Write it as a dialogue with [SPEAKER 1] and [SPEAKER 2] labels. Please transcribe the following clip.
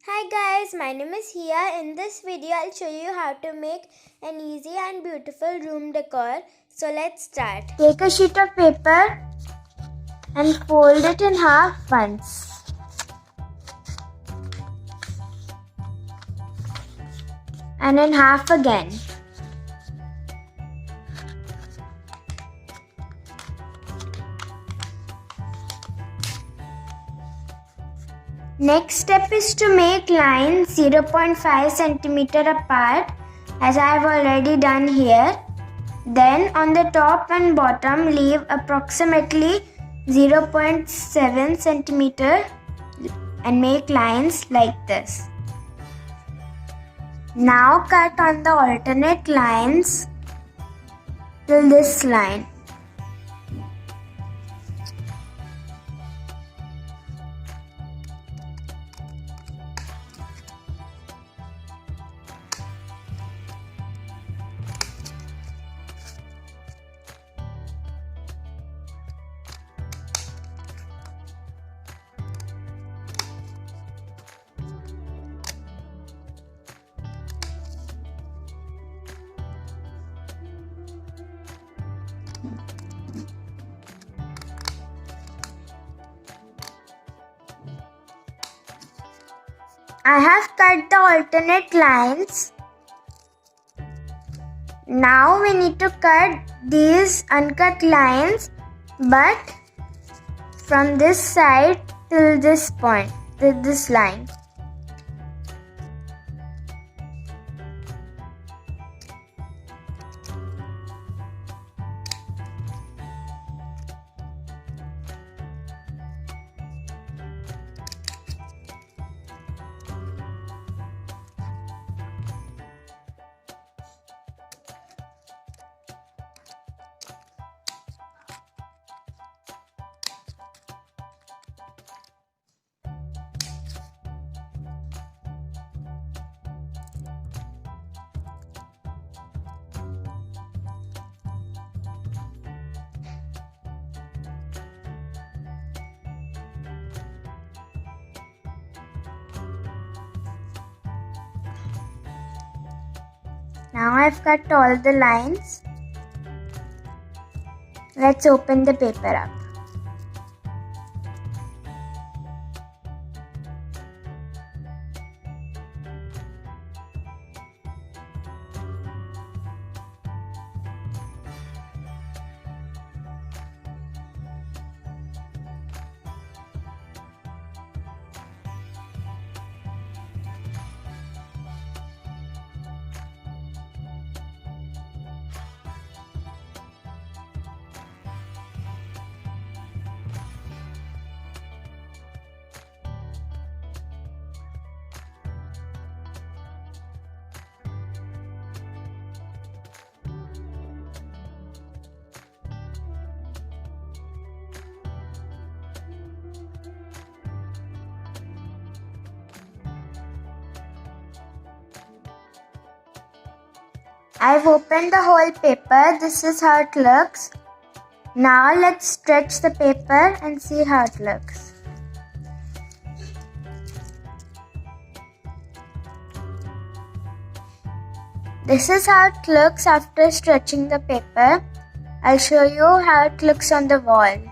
[SPEAKER 1] Hi guys, my name is Hiya. In this video, I'll show you how to make an easy and beautiful room decor. So let's start. Take a sheet of paper and fold it in half once. And in half again. Next step is to make lines 0.5 cm apart, as I have already done here. Then on the top and bottom leave approximately 0.7 cm and make lines like this. Now cut on the alternate lines till this line. I have cut the alternate lines. Now we need to cut these uncut lines, but from this side till this point, till this line. Now I've cut all the lines. Let's open the paper up. I've opened the whole paper. This is how it looks. Now let's stretch the paper and see how it looks. This is how it looks after stretching the paper. I'll show you how it looks on the wall.